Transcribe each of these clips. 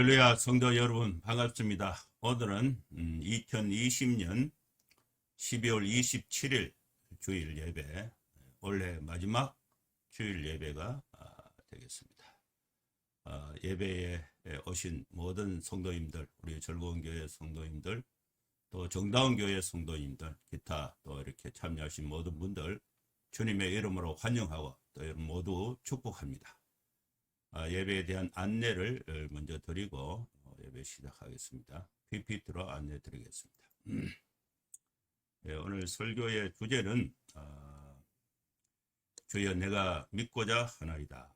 할렐루야, 성도 여러분 반갑습니다. 오늘은 2020년 12월 27일 주일 예배, 올해 마지막 주일 예배가 되겠습니다. 예배에 오신 모든 성도님들, 우리 즐거운 교회 성도님들, 또 정다운 교회 성도님들, 기타 또 이렇게 참여하신 모든 분들 주님의 이름으로 환영하고 또 모두 축복합니다. 예배에 대한 안내를 먼저 드리고 예배 시작하겠습니다. PPT로 안내 드리겠습니다. 오늘 설교의 주제는 주여 내가 믿고자 하나이다,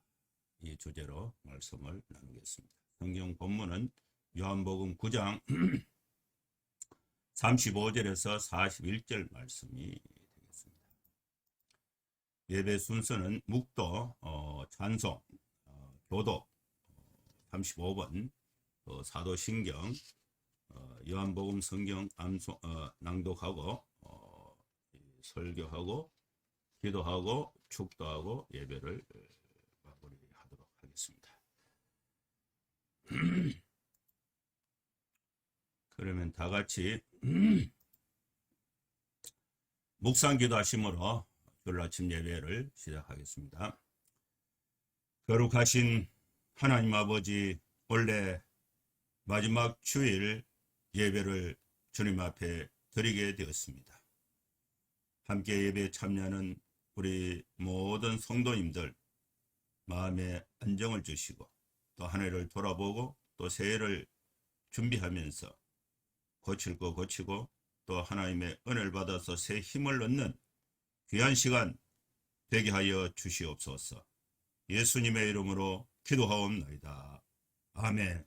이 주제로 말씀을 나누겠습니다. 성경 본문은 요한복음 9장 35절에서 41절 말씀이 되겠습니다. 예배 순서는 묵도, 찬송, 교독 35번, 사도신경, 요한복음 성경 낭독하고 설교하고 기도하고 축도하고 예배를 마무리하도록 하겠습니다. 그러면 다 같이 묵상 기도하심으로 주일 아침 예배를 시작하겠습니다. 거룩하신 하나님 아버지, 원래 마지막 주일 예배를 주님 앞에 드리게 되었습니다. 함께 예배에 참여하는 우리 모든 성도님들 마음에 안정을 주시고 또 한 해를 돌아보고 또 새해를 준비하면서 고칠 거 고치고 또 하나님의 은혜를 받아서 새 힘을 얻는 귀한 시간 되게 하여 주시옵소서. 예수님의 이름으로 기도하옵나이다. 아멘.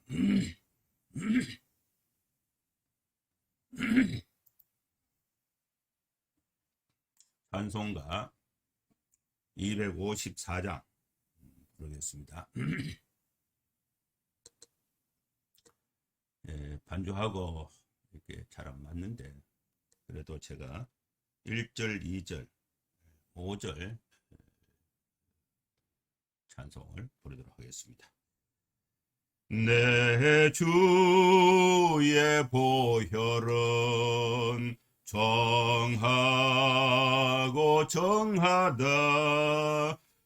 찬송가 254장 부르겠습니다. 반주하고 이렇게 잘 안 맞는데 그래도 제가 1절, 2절, 5절 찬송을 부르도록 하겠습니다. 내 주의 보혈은 정하고 정하다.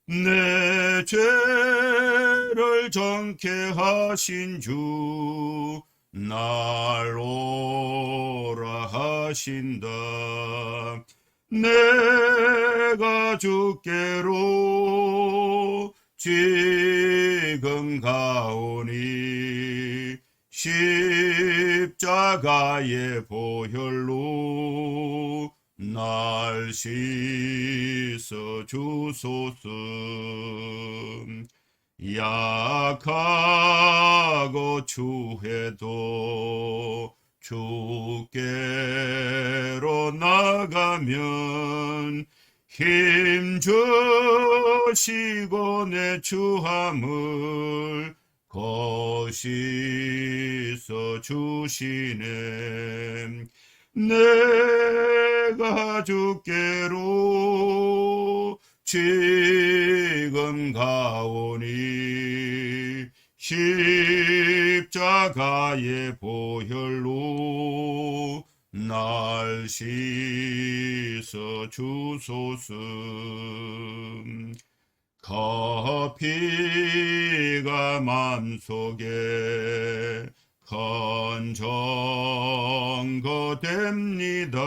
내 죄를 정케 하신 주 날 오라 하신다. 내가 주께로 지금 가오니 십자가의 보혈로 날 씻어 주소서. 약하고 추해도 주께로 나가면 힘 주시고 내 추함을 거시서 주시네. 내가 주께로 지금 가오니 십자가의 보혈로 날 씻어 주소서. 피가 맘속에 건정거 됩니다.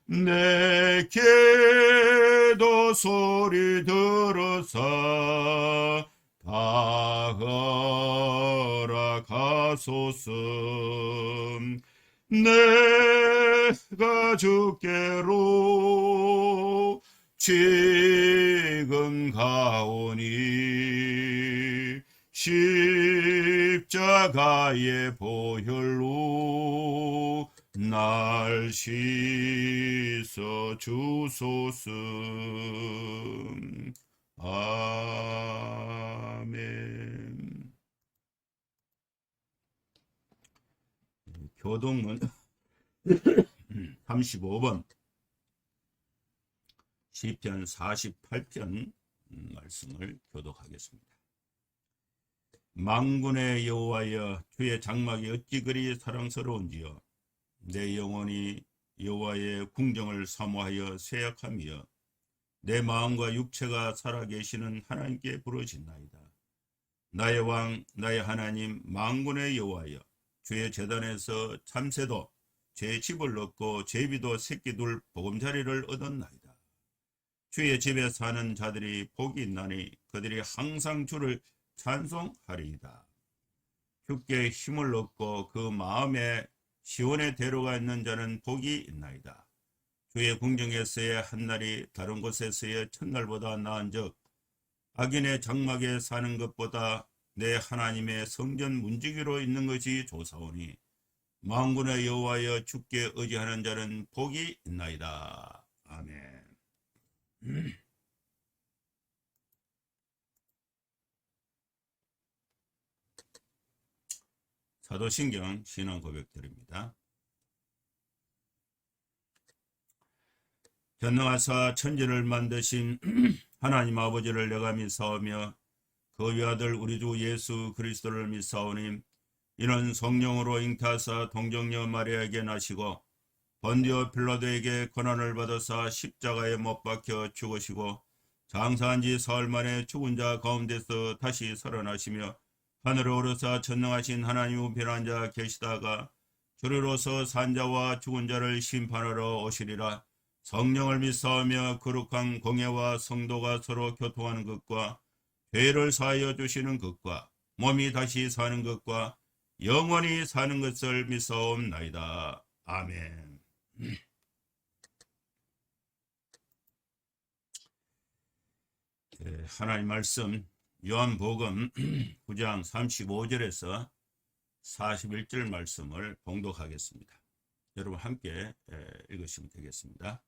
내 기도 소리 들어서 다 허락하소서. 내가 주께로 지금 가오니 십자가의 보혈로 날 씻어 주소서. 아멘. 교동문 35번 시편 48편 말씀을 교독하겠습니다. 만군의 여호와여, 주의 장막이 어찌 그리 사랑스러운지요. 내 영혼이 여호와의 궁정을 사모하여 쇠약하며 내 마음과 육체가 살아계시는 하나님께 부르짖나이다. 나의 왕, 나의 하나님, 만군의 여호와여, 주의 제단에서 참새도 제 집을 얻고 제비도 새끼 둘 보금자리를 얻었나이다. 주의 집에 사는 자들이 복이 있나니 그들이 항상 주를 찬송하리이다. 주께 힘을 얻고 그 마음에 시온의 대로가 있는 자는 복이 있나이다. 주의 궁정에서의 한날이 다른 곳에서의 첫날보다 나은즉 악인의 장막에 사는 것보다 내 하나님의 성전 문지기로 있는 것이 좋사오니 만군의 여호와여, 주께 의지하는 자는 복이 있나이다. 아멘. 사도신경 신앙 고백드립니다. 전능하사 천지를 만드신 하나님 아버지를 내가 믿사오며 그 외아들 우리 주 예수 그리스도를 믿사오니 이는 성령으로 잉태하사 동정녀 마리아에게 나시고 본디오 빌라도에게 고난을 받으사 십자가에 못 박혀 죽으시고 장사한 지 사흘 만에 죽은 자 가운데서 다시 살아나시며 하늘에 오르사 전능하신 하나님 우편한 자 계시다가 주로서 산자와 죽은 자를 심판하러 오시리라. 성령을 믿사오며 거룩한 공예와 성도가 서로 교통하는 것과 죄를 사하여 주시는 것과 몸이 다시 사는 것과 영원히 사는 것을 믿사옵나이다. 아멘. 하나님 말씀 요한복음 9장 35절에서 41절 말씀을 봉독하겠습니다. 여러분 함께 읽으시면 되겠습니다.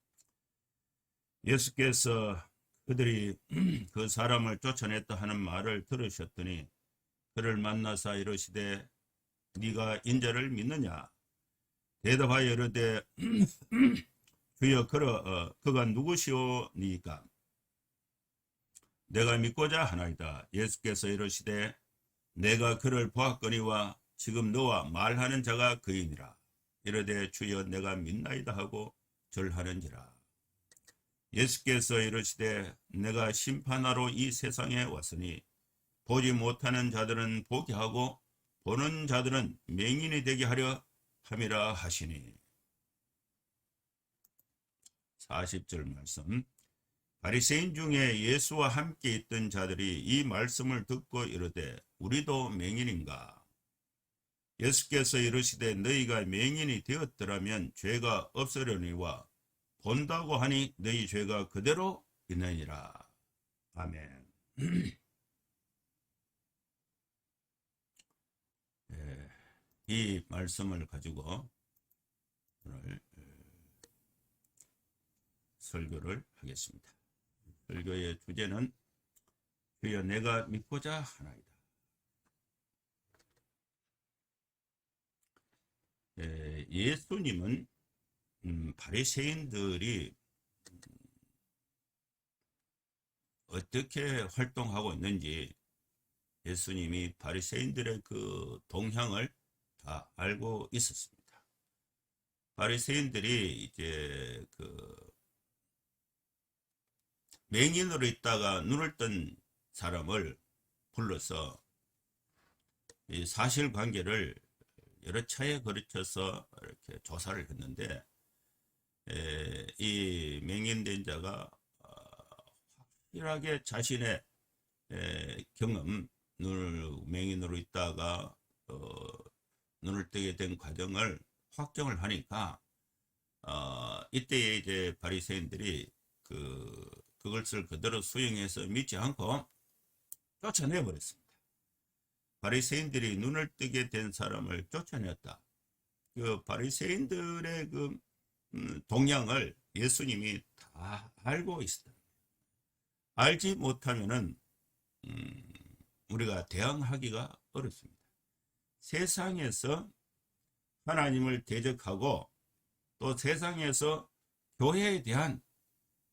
예수께서 그들이 그 사람을 쫓아냈다 하는 말을 들으셨더니 그를 만나사 이르시되 네가 인자를 믿느냐? 대답하여 이르되 주여 그가 누구시오니까? 내가 믿고자 하나이다. 예수께서 이르시되 내가 그를 보았거니와 지금 너와 말하는 자가 그이니라. 이르되 주여 내가 믿나이다 하고 절하는지라. 예수께서 이르시되 내가 심판하러 이 세상에 왔으니 보지 못하는 자들은 보게 하고 보는 자들은 맹인이 되게 하려 함이라 하시니. 40절 말씀. 바리새인 중에 예수와 함께 있던 자들이 이 말씀을 듣고 이르되 우리도 맹인인가? 예수께서 이르시되 너희가 맹인이 되었더라면 죄가 없으려니와 본다고 하니 너희 죄가 그대로 있느니라. 아멘. 이 말씀을 가지고 오늘 설교를 하겠습니다. 설교의 주제는 주여 내가 믿고자 하나이다. 예수님은 바리새인들이 어떻게 활동하고 있는지 예수님이 바리새인들의 그 동향을 다 알고 있었습니다. 바리새인들이 이제 그 맹인으로 있다가 눈을 뜬 사람을 불러서 이 사실관계를 여러 차례 거쳐서 이렇게 조사를 했는데 이 맹인된 자가 확실하게 자신의 경험, 눈을 맹인으로 있다가 눈을 뜨게 된 과정을 확정을 하니까 이때에 이제 바리새인들이 그것을 그대로 수용해서 믿지 않고 쫓아내 버렸습니다. 바리새인들이 눈을 뜨게 된 사람을 쫓아냈다. 그 바리새인들의 그 동향을 예수님이 다 알고 있었다. 알지 못하면은 우리가 대항하기가 어렵습니다. 세상에서 하나님을 대적하고 또 세상에서 교회에 대한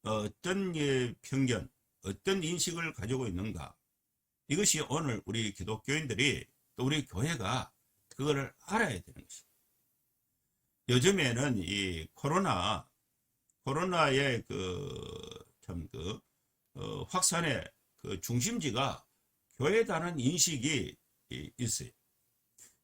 어떤 편견, 어떤 인식을 가지고 있는가, 이것이 오늘 우리 기독교인들이 또 우리 교회가 그거를 알아야 되는 것입니다. 요즘에는 이 코로나의 확산의 그 중심지가 교회다는 인식이 있어요.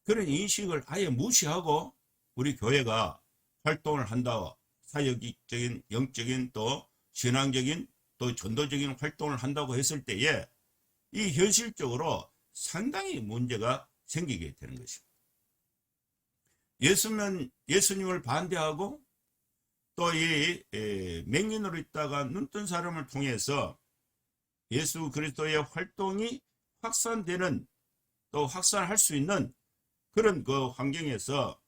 그런 인식을 아예 무시하고 우리 교회가 활동을 한다, 사역적인, 영적인, 또 신앙적인, 또 전도적인 활동을 한다고 했을 때에 이 현실적으로 상당히 문제가 생기게 되는 것입니다. 예수님을 반대하고 또 이 맹인으로 있다가 눈뜬 사람을 통해서 예수 그리스도의 활동이 확산되는, 또 확산할 수 있는 그런 그 환경에서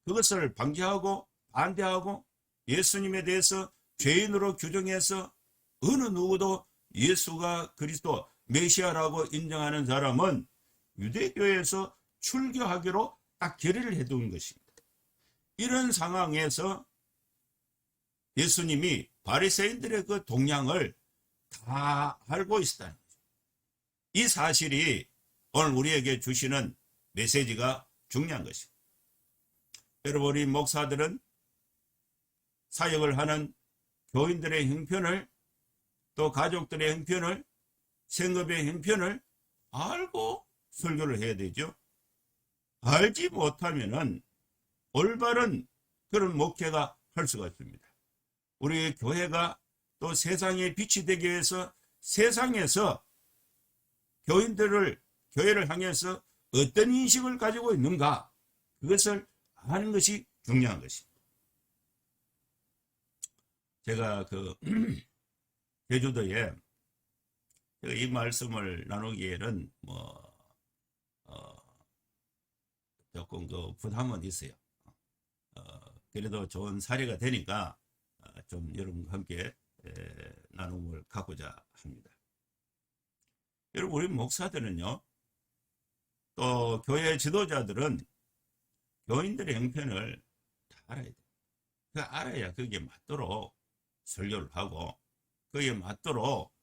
그것을 방지하고 반대하고 예수님에 대해서 죄인으로 규정해서 어느 누구도 예수가 그리스도 메시아라고 인정하는 사람은 유대교에서 출교하기로 딱 결의를 해둔 것입니다. 이런 상황에서 예수님이 바리새인들의 그 동향을 다 알고 있었다는 거죠. 이 사실이 오늘 우리에게 주시는 메시지가 중요한 것입니다. 여러분, 우리 목사들은 사역을 하는 교인들의 형편을, 또 가족들의 형편을, 생업의 형편을 알고 설교를 해야 되죠. 알지 못하면은 올바른 그런 목회가 할 수가 없습니다. 우리 교회가 또 세상의 빛이 되기 위해서 세상에서 교회를 향해서 어떤 인식을 가지고 있는가, 그것을 아는 것이 중요한 것입니다. 제가 제주도에 이 말씀을 나누기에는 조금 부담은 있어요. 그래도 좋은 사례가 되니까 좀 여러분과 함께 나눔을 갖고자 합니다. 여러분, 우리 목사들은요, 또 교회 지도자들은 교인들의 형편을 다 알아야 돼요. 알아야 거기에 맞도록 설교를 하고 거기에 맞도록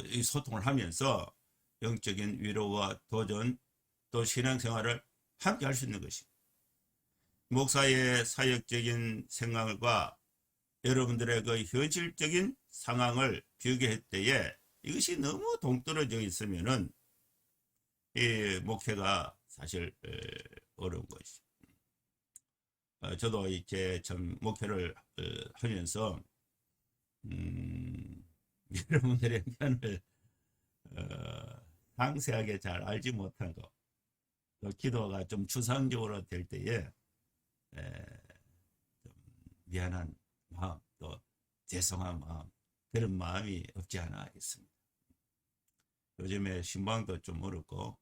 이 소통을 하면서 영적인 위로와 도전, 또 신앙생활을 함께 할 수 있는 것입니다. 목사의 사역적인 생각과 여러분들의 그 현실적인 상황을 비교할 때에 이것이 너무 동떨어져 있으면은 이 목회가 사실 어려운 것이죠. 저도 이제 참 목회를 하면서 여러분들의 편을 상세하게 잘 알지 못한 것, 또 기도가 좀 추상적으로 될 때에 좀 미안한 마음, 또 죄송한 마음, 그런 마음이 없지 않아 있습니다. 요즘에 신방도 좀 어렵고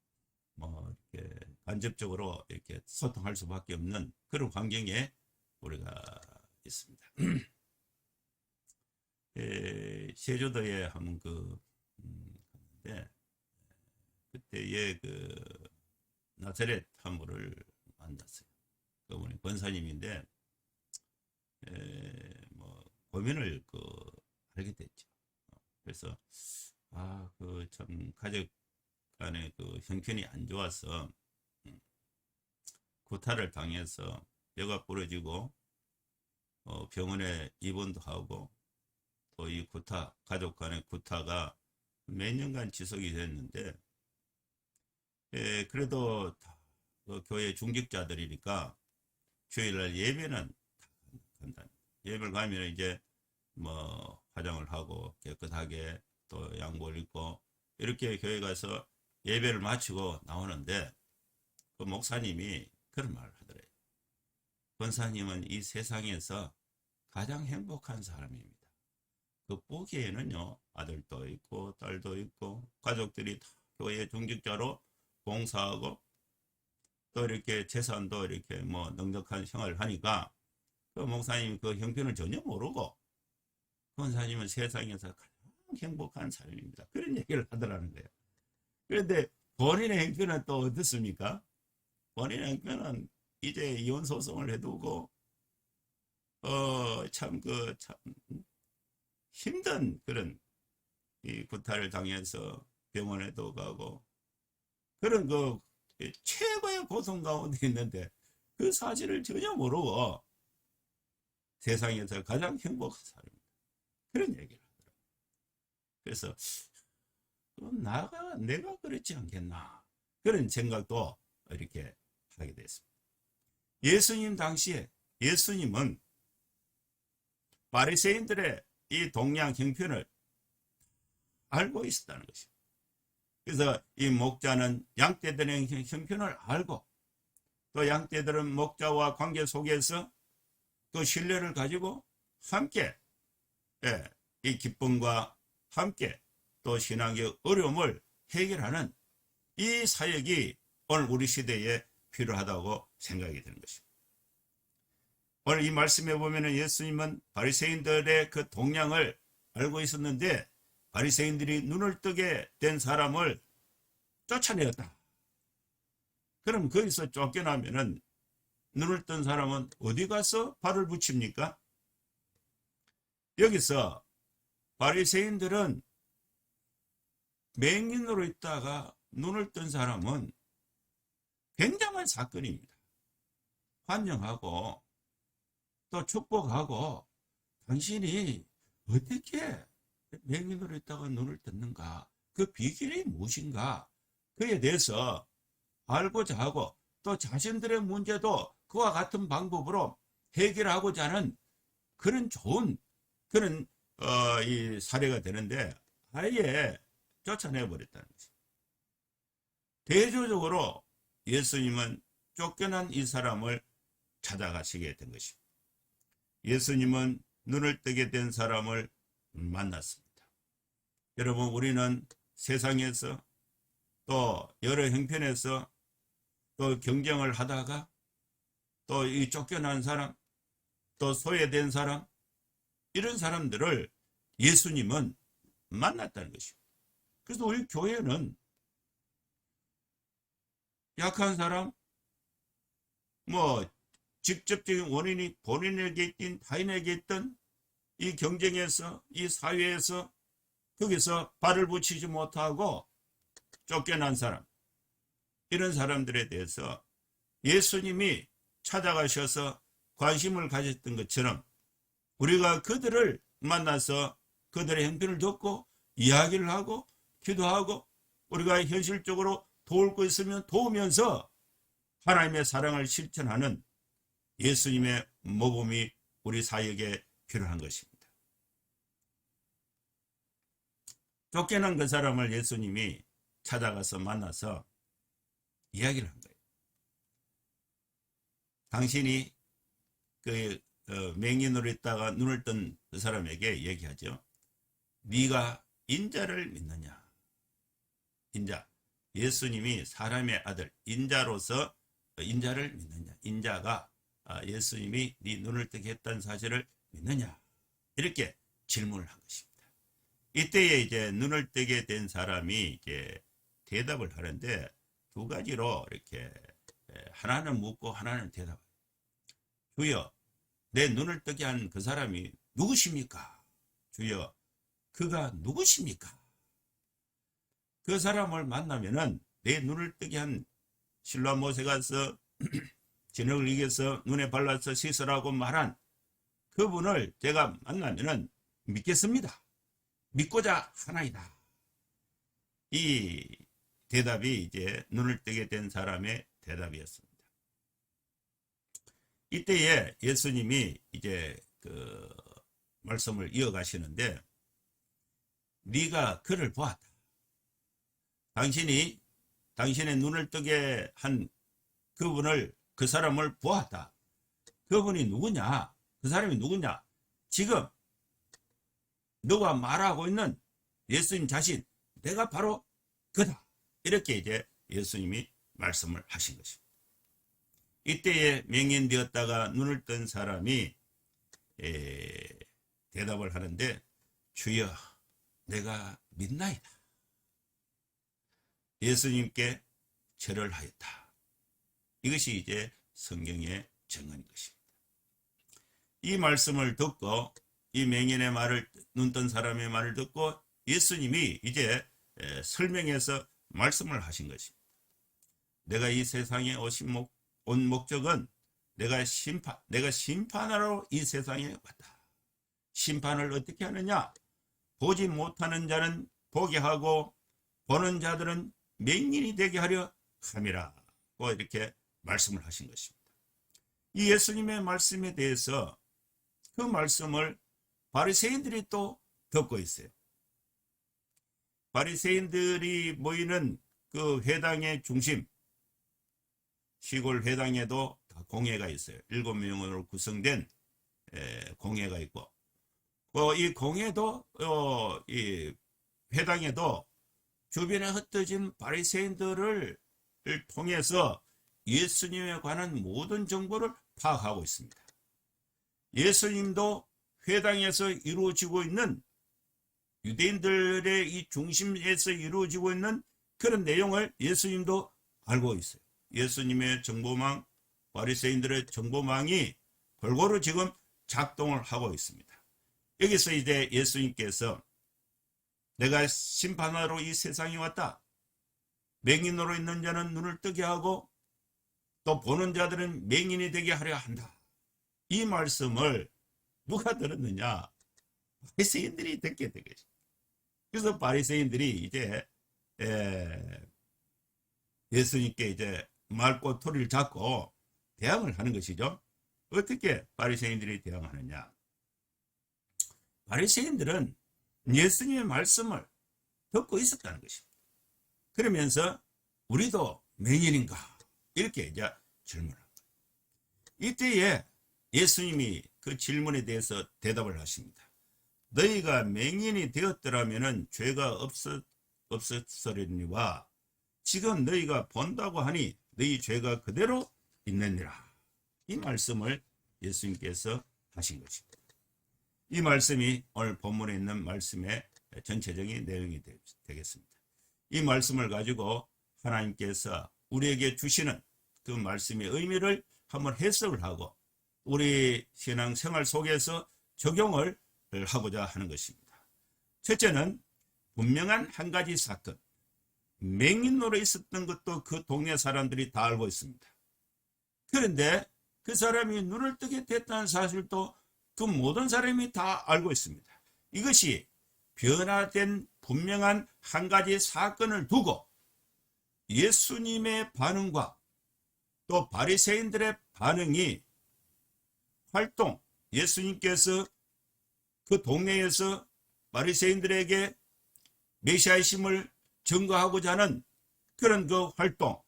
이렇게 간접적으로 이렇게 소통할 수밖에 없는 그런 환경에 우리가 있습니다. 제주도에 한번 갔는데 그때에 나사렛 한부를 만났어요. 그분이 권사님인데 고민을 하게 됐죠. 그래서 참 가족 간의 형편이 안 좋아서 구타를 당해서 뼈가 부러지고 병원에 입원도 하고, 또 이 가족 간의 구타가 몇 년간 지속이 됐는데, 그래도 교회 중직자들이니까 주일날 예배는 간다. 예배를 가면 이제 화장을 하고 깨끗하게 또 양복을 입고 이렇게 교회 가서 예배를 마치고 나오는데, 그 목사님이 그런 말을 하더래요. 권사님은 이 세상에서 가장 행복한 사람입니다. 보기에는요, 아들도 있고 딸도 있고 가족들이 다 교회 중직자로 봉사하고 또 이렇게 재산도 이렇게 넉넉한 생활을 하니까 그 목사님이 그 형편을 전혀 모르고 권사님은 세상에서 가장 행복한 사람입니다. 그런 얘기를 하더라는 거예요. 그런데 본인의 형편은 또 어떻습니까? 본인의 형편은 이제 이혼 소송을 해두고 참 힘든 그런 이 구타를 당해서 병원에도 가고 그런 그 최고의 고통 가운데 있는데 그 사실을 전혀 모르고 세상에서 가장 행복한 사람입니다. 그런 얘기를 하더라고요. 그래서 내가 그렇지 않겠나 그런 생각도 이렇게 하게 됐습니다. 예수님 당시에 예수님은 바리새인들의 이 동양 형편을 알고 있었다는 것입니다. 그래서 이 목자는 양떼들의 형편을 알고 또 양떼들은 목자와 관계 속에서 그 신뢰를 가지고 함께 이 기쁨과 함께 또 신앙의 어려움을 해결하는 이 사역이 오늘 우리 시대에 필요하다고 생각이 되는 것입니다. 오늘 이 말씀에 보면 예수님은 바리새인들의 그 동향을 알고 있었는데 바리새인들이 눈을 뜨게 된 사람을 쫓아내었다. 그럼 거기서 쫓겨나면은 눈을 뜬 사람은 어디 가서 발을 붙입니까? 여기서 바리새인들은 맹인으로 있다가 눈을 뜬 사람은 굉장한 사건입니다. 환영하고 또 축복하고 당신이 어떻게 맹인으로 있다가 눈을 떴는가? 그 비결이 무엇인가? 그에 대해서 알고자 하고 또 자신들의 문제도 그와 같은 방법으로 해결하고자 하는 그런 좋은 그런 이 사례가 되는데 아예 쫓아내 버렸다는 거죠. 대조적으로 예수님은 쫓겨난 이 사람을 찾아가시게 된 것입니다. 예수님은 눈을 뜨게 된 사람을 만났습니다. 여러분, 우리는 세상에서 또 여러 형편에서 또 경쟁을 하다가 또 이 쫓겨난 사람, 또 소외된 사람, 이런 사람들을 예수님은 만났다는 것입니다. 그래서 우리 교회는 약한 사람, 직접적인 원인이 본인에게 있든 타인에게 있든 이 경쟁에서 이 사회에서 거기서 발을 붙이지 못하고 쫓겨난 사람, 이런 사람들에 대해서 예수님이 찾아가셔서 관심을 가졌던 것처럼 우리가 그들을 만나서 그들의 형편을 듣고 이야기를 하고 기도하고 우리가 현실적으로 도울 거 있으면 도우면서 하나님의 사랑을 실천하는 예수님의 모범이 우리 사역에 필요한 것입니다. 쫓겨난 그 사람을 예수님이 찾아가서 만나서 이야기를 한 거예요. 당신이 맹인으로 있다가 눈을 뜬 그 사람에게 얘기하죠. 네가 인자를 믿느냐? 인자. 예수님이 사람의 아들 인자로서 인자를 믿느냐? 인자가 예수님이 네 눈을 뜨게 했다는 사실을 믿느냐? 이렇게 질문을 한 것입니다. 이때에 이제 눈을 뜨게 된 사람이 이제 대답을 하는데 두 가지로 이렇게 하나는 묻고 하나는 대답해요. 주여, 내 눈을 뜨게 한 그 사람이 누구십니까? 주여, 그가 누구십니까? 그 사람을 만나면은 내 눈을 뜨게 한 실로암 못에 가서 진흙을 이겨서 눈에 발라서 씻으라고 말한 그분을 제가 만나면은 믿겠습니다. 믿고자 하나이다. 이 대답이 이제 눈을 뜨게 된 사람의 대답이었습니다. 이때에 예수님이 이제 그 말씀을 이어가시는데 네가 그를 보았다. 당신이 당신의 눈을 뜨게 한 그분을 그 사람을 보았다. 그분이 누구냐? 그 사람이 누구냐? 지금 너가 말하고 있는 예수님 자신, 내가 바로 그다. 이렇게 이제 예수님이 말씀을 하신 것입니다. 이때에 맹인되었다가 눈을 뜬 사람이 대답을 하는데 주여, 내가 믿나이다. 예수님께 절을 하였다. 이것이 이제 성경의 증언인 것입니다. 이 말씀을 듣고 이 맹인의 말을, 눈 뜬 사람의 말을 듣고 예수님이 이제 설명해서 말씀을 하신 것입니다. 내가 이 세상에 온 목적은 내가 심판하러 이 세상에 왔다. 심판을 어떻게 하느냐? 보지 못하는 자는 보게 하고 보는 자들은 맹인이 되게 하려 함이라고 이렇게 말씀을 하신 것입니다. 이 예수님의 말씀에 대해서 그 말씀을 바리새인들이 또 듣고 있어요. 바리새인들이 모이는 그 회당의 중심, 시골 회당에도 다 공회가 있어요. 7명으로 구성된 공회가 있고, 이 공회도 이 회당에도 주변에 흩어진 바리새인들을 통해서 예수님에 관한 모든 정보를 파악하고 있습니다. 예수님도 회당에서 이루어지고 있는 유대인들의 이 중심에서 이루어지고 있는 그런 내용을 예수님도 알고 있어요. 예수님의 정보망, 바리새인들의 정보망이 골고루 지금 작동을 하고 있습니다. 여기서 이제 예수님께서 내가 심판하러 이 세상에 왔다. 맹인으로 있는 자는 눈을 뜨게 하고 또 보는 자들은 맹인이 되게 하려 한다. 이 말씀을 누가 들었느냐? 바리새인들이 듣게 되겠죠. 그래서 바리새인들이 이제 예수님께 이제 말꼬투리를 잡고 대항을 하는 것이죠. 어떻게 바리새인들이 대항하느냐? 바리새인들은 예수님의 말씀을 듣고 있었다는 것입니다. 그러면서 우리도 맹인인가? 이렇게 이제 질문합니다. 이때에 예수님이 그 질문에 대해서 대답을 하십니다. 너희가 맹인이 되었더라면 죄가 없었으려니와 지금 너희가 본다고 하니 너희 죄가 그대로 있느니라. 이 말씀을 예수님께서 하신 것입니다. 이 말씀이 오늘 본문에 있는 말씀의 전체적인 내용이 되겠습니다. 이 말씀을 가지고 하나님께서 우리에게 주시는 그 말씀의 의미를 한번 해석을 하고 우리 신앙생활 속에서 적용을 하고자 하는 것입니다. 첫째는 분명한 한 가지 사건, 맹인으로 있었던 것도 그 동네 사람들이 다 알고 있습니다. 그런데 그 사람이 눈을 뜨게 됐다는 사실도 그 모든 사람이 다 알고 있습니다. 이것이 변화된 분명한 한 가지 사건을 두고 예수님의 반응과 또 바리새인들의 반응이 예수님께서 그 동네에서 바리새인들에게 메시아이심을 증거하고자 하는 그런 그 활동,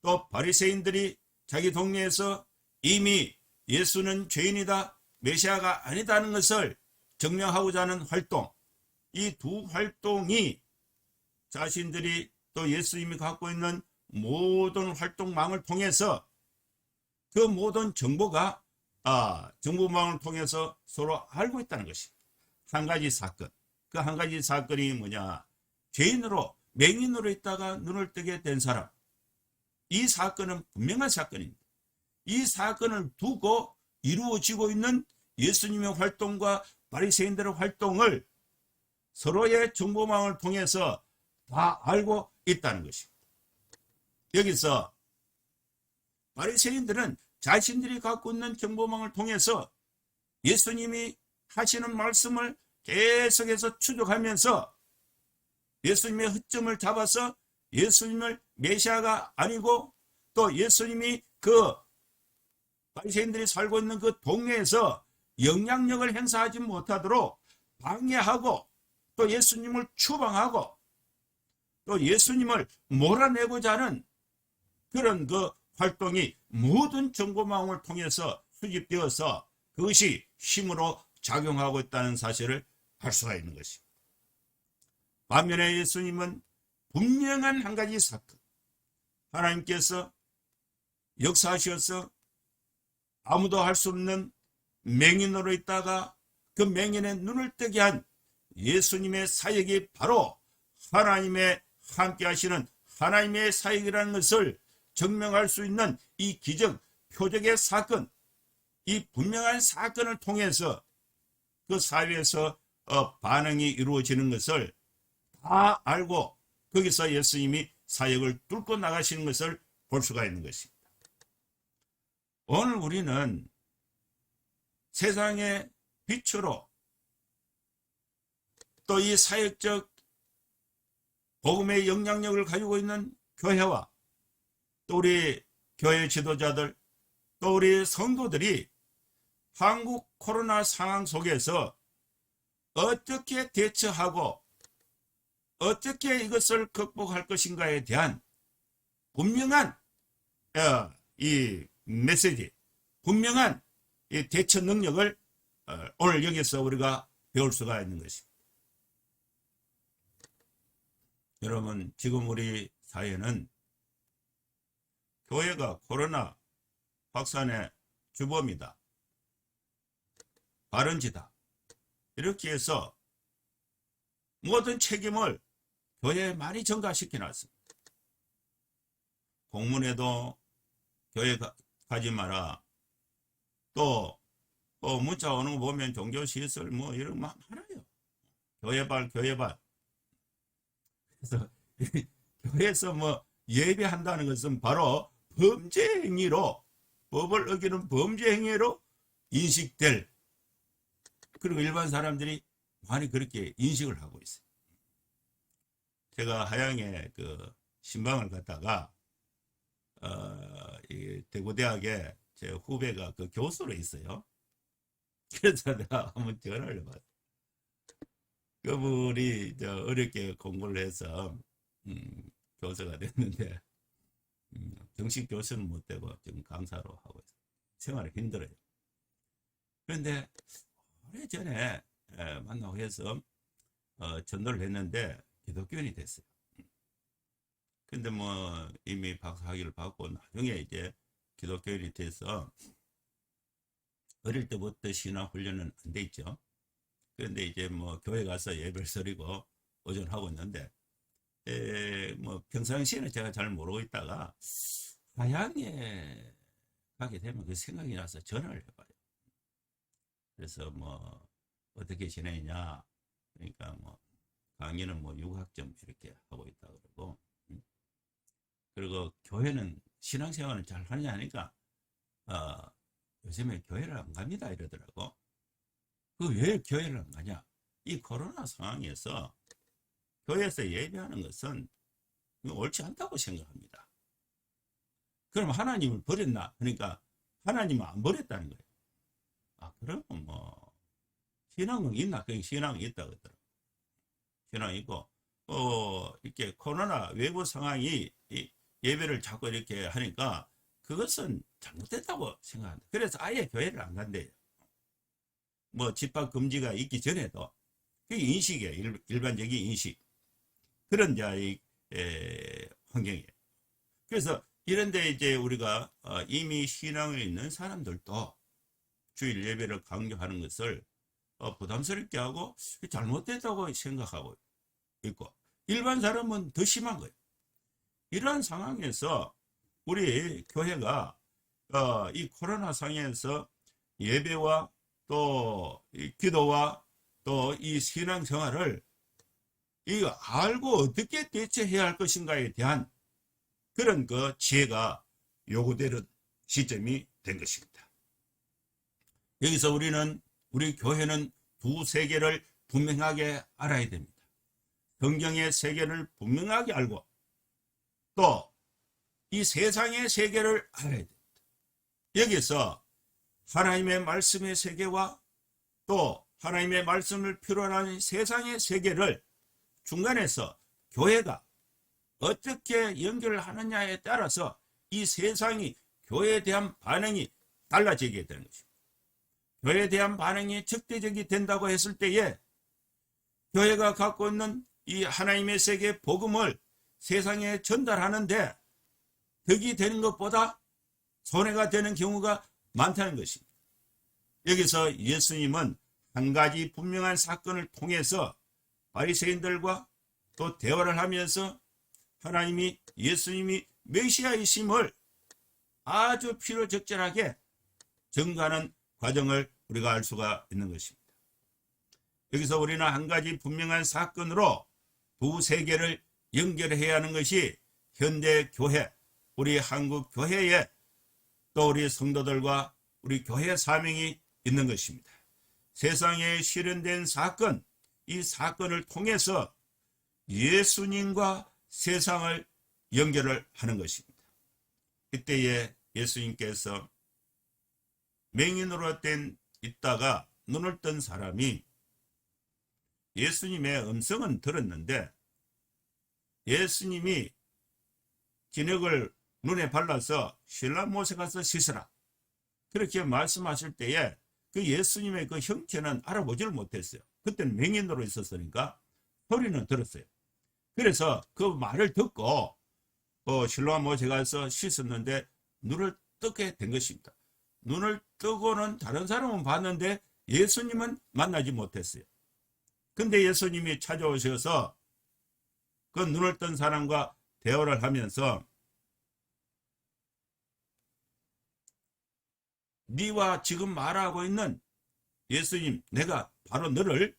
또 바리새인들이 자기 동네에서 이미 예수는 죄인이다, 메시아가 아니다는 것을 증명하고자 하는 활동, 이 두 활동이 자신들이 또 예수님이 갖고 있는 모든 활동망을 통해서 그 모든 정보가 정보망을 통해서 서로 알고 있다는 것입니다. 한 가지 사건, 그 한 가지 사건이 뭐냐? 죄인으로 맹인으로 있다가 눈을 뜨게 된 사람. 이 사건은 분명한 사건입니다. 이 사건을 두고 이루어지고 있는 예수님의 활동과 바리새인들의 활동을 서로의 정보망을 통해서 다 알고 있다는 것입니다. 여기서 바리새인들은 자신들이 갖고 있는 정보망을 통해서 예수님이 하시는 말씀을 계속해서 추적하면서 예수님의 허점을 잡아서 예수님을 메시아가 아니고 또 예수님이 그 바리새인들이 살고 있는 그 동네에서 영향력을 행사하지 못하도록 방해하고 또 예수님을 추방하고 또 예수님을 몰아내고자 하는 그런 그 활동이 모든 정보망을 통해서 수집되어서 그것이 힘으로 작용하고 있다는 사실을 알 수가 있는 것입니다. 반면에 예수님은 분명한 한 가지 사건, 하나님께서 역사하셔서 아무도 할 수 없는 맹인으로 있다가 그 맹인의 눈을 뜨게 한 예수님의 사역이 바로 하나님의 함께 하시는 하나님의 사역이라는 것을 증명할 수 있는 이 기적, 표적의 사건, 이 분명한 사건을 통해서 그 사회에서 반응이 이루어지는 것을 다 알고 거기서 예수님이 사역을 뚫고 나가시는 것을 볼 수가 있는 것입니다. 오늘 우리는 세상의 빛으로 또 이 사역적 복음의 영향력을 가지고 있는 교회와 또 우리 교회 지도자들 또 우리 성도들이 한국 코로나 상황 속에서 어떻게 대처하고 어떻게 이것을 극복할 것인가에 대한 분명한 이 메시지, 분명한 이 대처 능력을 오늘 여기서 우리가 배울 수가 있는 것입니다. 여러분, 지금 우리 사회는 교회가 코로나 확산의 주범이다, 발원지다, 이렇게 해서 모든 책임을 교회에 많이 전가시켜 놨습니다. 공문에도 교회 가지 마라, 또 문자 오는 거 보면 종교시설 뭐 이런 거 많아요. 교회발. 그래서 교회에서 뭐 예배한다는 것은 바로 범죄 행위로, 법을 어기는 범죄 행위로 인식될, 그리고 일반 사람들이 많이 그렇게 인식을 하고 있어요. 제가 하양에 그 신방을 갔다가 이 대구대학에 제 후배가 그 교수로 있어요. 그래서 내가 한번 전화를 해봤어요. 그분이 어렵게 공부를 해서 교수가 됐는데 정식 교수는 못 되고 지금 강사로 하고 있어요. 생활이 힘들어요. 그런데 오래전에 만나고 해서 전도를 했는데 기독교인이 됐어요. 근데 뭐 이미 박사학위를 받고 나중에 이제 기독교인이 돼서 어릴 때부터 신앙 훈련은 안 돼 있죠. 그런데 이제 뭐 교회 가서 예배를 드리고 오전하고 있는데 뭐 평상시에는 제가 잘 모르고 있다가 하양에 가게 되면 그 생각이 나서 전화를 해봐요. 그래서 뭐 어떻게 지내냐, 그러니까 뭐 강의는 뭐 6학점 이렇게 하고 있다 그러고, 그리고 교회는 신앙생활을 잘 하느냐 하니까 요즘에 교회를 안 갑니다 이러더라고. 그 왜 교회를 안 가냐? 이 코로나 상황에서 교회에서 예배하는 것은 옳지 않다고 생각합니다. 그럼 하나님을 버렸나? 그러니까 하나님은 안 버렸다는 거예요. 그러면 뭐 신앙은 있나? 그 신앙이 있다고 하더라고요. 신앙이 있고 이렇게 코로나 외부 상황이 예배를 자꾸 이렇게 하니까 그것은 잘못됐다고 생각합니다. 그래서 아예 교회를 안 간대요. 뭐 집합 금지가 있기 전에도 그게 인식이에요. 일반적인 인식. 그런 환경이에요. 그래서 이런데 이제 우리가 이미 신앙에 있는 사람들도 주일 예배를 강조하는 것을 부담스럽게 하고 잘못됐다고 생각하고 있고, 일반 사람은 더 심한 거예요. 이러한 상황에서 우리 교회가 이 코로나 상황에서 예배와 또 이 기도와 또 이 신앙생활을 이거 알고 어떻게 대처해야 할 것인가에 대한 그런 그 지혜가 요구되는 시점이 된 것입니다. 여기서 우리 교회는 두 세계를 분명하게 알아야 됩니다. 성경의 세계를 분명하게 알고 또 이 세상의 세계를 알아야 됩니다. 여기서 하나님의 말씀의 세계와 또 하나님의 말씀을 필요로 하는 세상의 세계를 중간에서 교회가 어떻게 연결을 하느냐에 따라서 이 세상이 교회에 대한 반응이 달라지게 되는 것입니다. 교회에 대한 반응이 적대적이 된다고 했을 때에 교회가 갖고 있는 이 하나님의 세계 복음을 세상에 전달하는데 덕이 되는 것보다 손해가 되는 경우가 많다는 것입니다. 여기서 예수님은 한 가지 분명한 사건을 통해서 바리새인들과 또 대화를 하면서 예수님이 메시아이심을 아주 필요적절하게 증거하는 과정을 우리가 알 수가 있는 것입니다. 여기서 우리는 한 가지 분명한 사건으로 두 세계를 연결해야 하는 것이 현대 교회, 우리 한국 교회에 또 우리 성도들과 우리 교회 사명이 있는 것입니다. 세상에 실현된 사건, 이 사건을 통해서 예수님과 세상을 연결을 하는 것입니다. 이때에 예수님께서 맹인으로 있다가 눈을 뜬 사람이 예수님의 음성은 들었는데 예수님이 진흙을 눈에 발라서 신라 못에 가서 씻으라 그렇게 말씀하실 때에 그 예수님의 그 형체는 알아보지를 못했어요. 그때는 맹인으로 있었으니까 소리는 들었어요. 그래서 그 말을 듣고 실로암 못에 가서 씻었는데 눈을 뜨게 된 것입니다. 눈을 뜨고는 다른 사람은 봤는데 예수님은 만나지 못했어요. 근데 예수님이 찾아오셔서 그 눈을 뜬 사람과 대화를 하면서 네와 지금 말하고 있는 예수님, 내가 바로 너를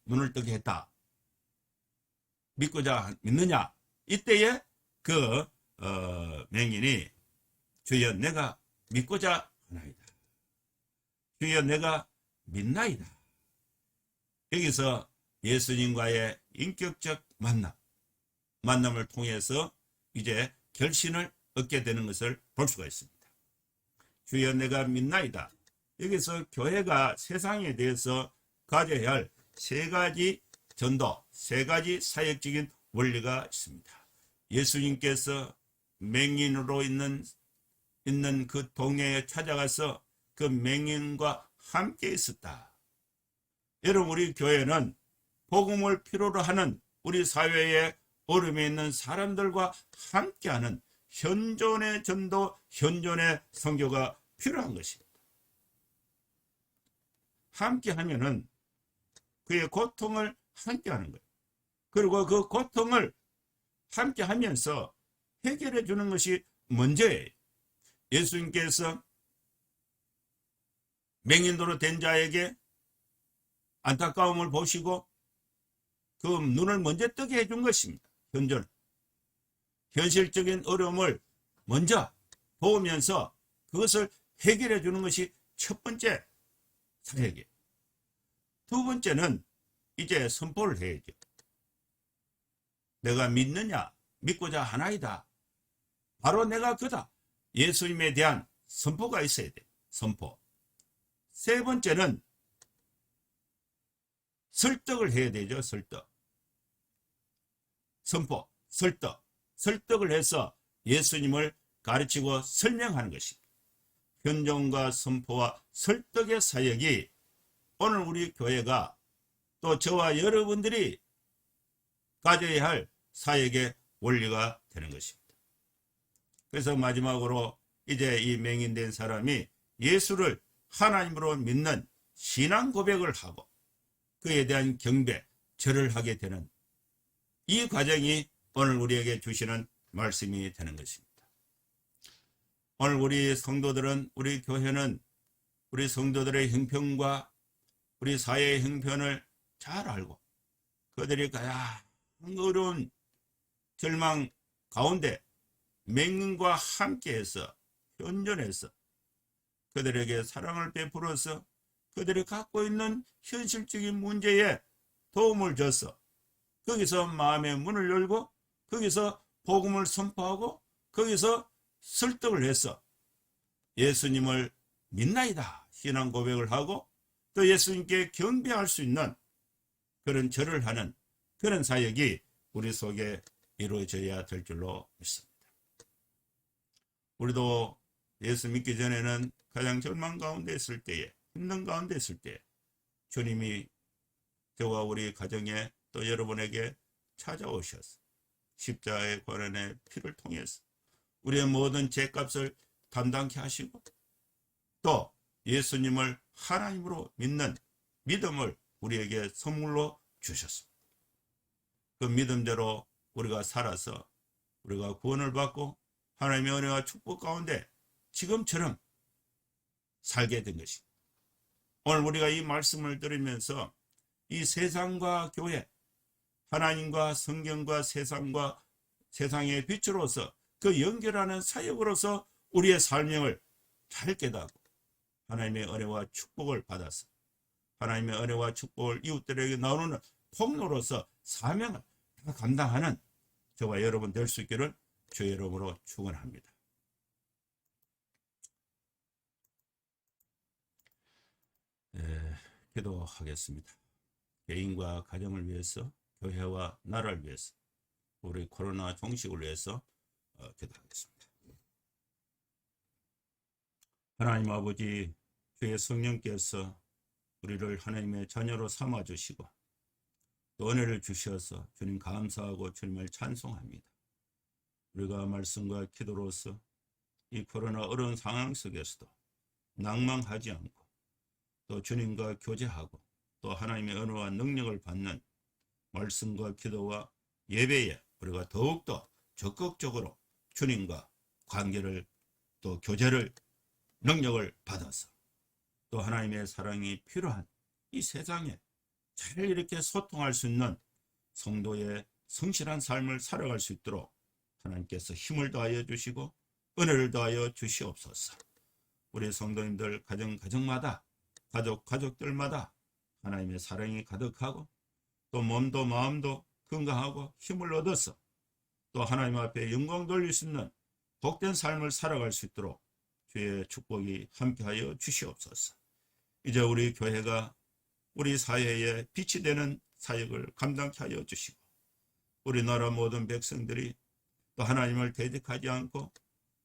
눈을 뜨게 했다. 믿느냐? 이때에 그 맹인이 주여 내가 믿고자 하나이다. 주여 내가 믿나이다. 여기서 예수님과의 인격적 만남을 통해서 이제 결신을 얻게 되는 것을 볼 수가 있습니다. 주여 내가 믿나이다. 여기서 교회가 세상에 대해서 가져야 할 세 가지 전도, 세 가지 사역적인 원리가 있습니다. 예수님께서 맹인으로 있는 그 동네에 찾아가서 그 맹인과 함께 있었다. 여러분, 우리 교회는 복음을 필요로 하는 우리 사회에 어려움에 있는 사람들과 함께하는 현존의 전도, 현존의 선교가 필요한 것입니다. 함께하면은 그의 고통을 함께하는 거예요. 그리고 그 고통을 함께하면서 해결해 주는 것이 먼저예요. 예수님께서 맹인으로 된 자에게 안타까움을 보시고 그 눈을 먼저 뜨게 해준 것입니다. 현실적인 어려움을 먼저 보면서 그것을 해결해 주는 것이 첫 번째 사역이에요. 두 번째는 이제 선포를 해야죠. 내가 믿느냐? 믿고자 하나이다. 바로 내가 그다. 예수님에 대한 선포가 있어야 돼요. 선포. 세 번째는 설득을 해야 되죠. 설득. 선포, 설득을 해서 예수님을 가르치고 설명하는 것입니다. 현존과 선포와 설득의 사역이 오늘 우리 교회가 또 저와 여러분들이 가져야 할 사역의 원리가 되는 것입니다. 그래서 마지막으로 이제 이 맹인된 사람이 예수를 하나님으로 믿는 신앙 고백을 하고 그에 대한 경배, 절을 하게 되는 이 과정이 오늘 우리에게 주시는 말씀이 되는 것입니다. 오늘 우리 성도들은, 우리 교회는 우리 성도들의 형편과 우리 사회의 형편을 잘 알고 그들이 가장 어려운 절망 가운데 맹인과 함께해서 현존해서 그들에게 사랑을 베풀어서 그들이 갖고 있는 현실적인 문제에 도움을 줘서 거기서 마음의 문을 열고 거기서 복음을 선포하고 거기서 설득을 해서 예수님을 믿나이다 신앙 고백을 하고 또 예수님께 경배할 수 있는 그런 절을 하는 그런 사역이 우리 속에 이루어져야 될 줄로 믿습니다. 우리도 예수 믿기 전에는 가장 절망 가운데 있을 때에, 힘든 가운데 있을 때에 주님이 저와 우리 가정에 또 여러분에게 찾아오셔서 십자가의 고난의 피를 통해서 우리의 모든 죄값을 담당케 하시고 또 예수님을 하나님으로 믿는 믿음을 우리에게 선물로 주셨습니다. 그 믿음대로 우리가 살아서 우리가 구원을 받고 하나님의 은혜와 축복 가운데 지금처럼 살게 된 것입니다. 오늘 우리가 이 말씀을 들으면서 이 세상과 교회 하나님과 성경과 세상의 빛으로서 그 연결하는 사역으로서 우리의 삶을 잘 깨닫고 하나님의 은혜와 축복을 받아서 하나님의 은혜와 축복을 이웃들에게 나누는 통로로서 사명을 다 감당하는 저와 여러분 될 수 있기를 주의 이름으로 축원합니다. 기도하겠습니다. 개인과 가정을 위해서, 교회와 나라를 위해서, 우리 코로나 종식을 위해서 기도하겠습니다. 하나님 아버지, 주의 성령께서 우리를 하나님의 자녀로 삼아주시고 또 은혜를 주셔서 주님 감사하고 주님을 찬송합니다. 우리가 말씀과 기도로서 이 코로나 어려운 상황 속에서도 낭망하지 않고 또 주님과 교제하고 또 하나님의 은혜와 능력을 받는 말씀과 기도와 예배에 우리가 더욱더 적극적으로 주님과 관계를 또 교제를 능력을 받아서 또 하나님의 사랑이 필요한 이 세상에 잘 이렇게 소통할 수 있는 성도의 성실한 삶을 살아갈 수 있도록 하나님께서 힘을 더하여 주시고 은혜를 더하여 주시옵소서. 우리 성도님들 가정마다 가족들마다 하나님의 사랑이 가득하고 또 몸도 마음도 건강하고 힘을 얻어서 또 하나님 앞에 영광 돌릴 수 있는 복된 삶을 살아갈 수 있도록 주의 축복이 함께하여 주시옵소서. 이제 우리 교회가 우리 사회에 빛이 되는 사역을 감당케 하여 주시고 우리나라 모든 백성들이 또 하나님을 대적하지 않고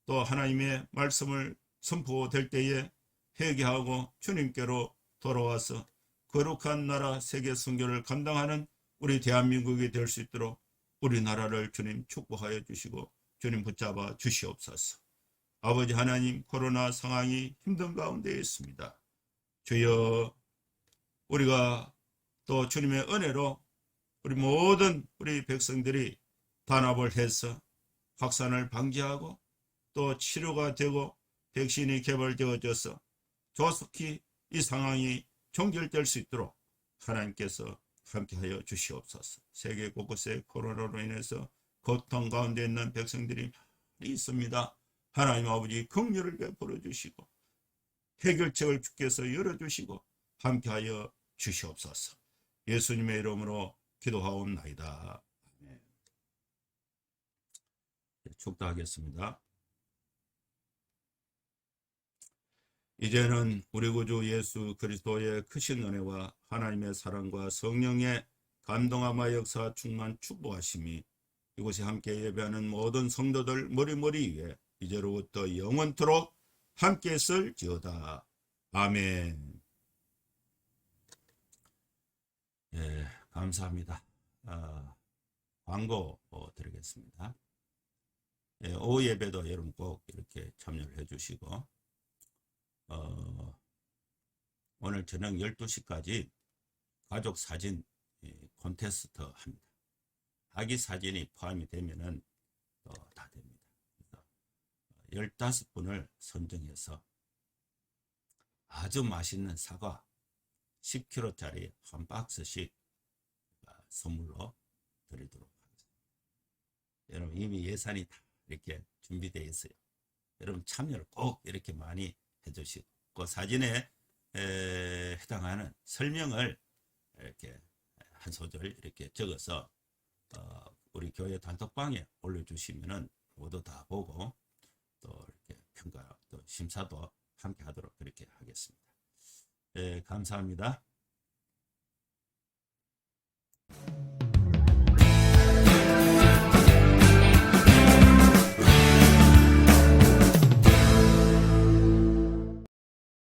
또 하나님의 말씀을 선포될 때에 회개하고 주님께로 돌아와서 거룩한 나라 세계 선교를 감당하는 우리 대한민국이 될 수 있도록 우리나라를 주님 축복하여 주시고 주님 붙잡아 주시옵소서. 아버지 하나님, 코로나 상황이 힘든 가운데 있습니다. 주여, 우리가 또 주님의 은혜로 우리 모든 우리 백성들이 단합을 해서 확산을 방지하고 또 치료가 되고 백신이 개발되어져서 조속히 이 상황이 종결될 수 있도록 하나님께서 함께하여 주시옵소서. 세계 곳곳에 코로나로 인해서 고통 가운데 있는 백성들이 많이 있습니다. 하나님 아버지 긍휼을 베풀어 주시고 해결책을 주께서 열어주시고 함께하여 주시옵소서. 예수님의 이름으로 기도하옵나이다. 아멘. 축도하겠습니다. 이제는 우리 구주 예수 그리스도의 크신 은혜와 하나님의 사랑과 성령의 감동함과 역사 충만 축복하심이 이곳에 함께 예배하는 모든 성도들 머리머리 위에 이제로부터 영원토록 함께 있을지어다. 아멘. 예, 감사합니다. 광고 드리겠습니다. 예, 오후 예배도 여러분 꼭 이렇게 참여를 해주시고 오늘 저녁 12시까지 가족 사진 콘테스트 합니다. 아기 사진이 포함이 되면은 다 됩니다. 15분을 선정해서 아주 맛있는 사과 10kg짜리 한 박스씩 선물로 드리도록 하겠습니다. 여러분 이미 예산이 다 이렇게 준비되어 있어요. 여러분 참여를 꼭 이렇게 많이 해주시고 그 사진에 해당하는 설명을 이렇게 한 소절 이렇게 적어서 우리 교회 단톡방에 올려주시면은 모두 다 보고 또 이렇게 평가 또 심사도 함께 하도록 그렇게 하겠습니다. 감사합니다.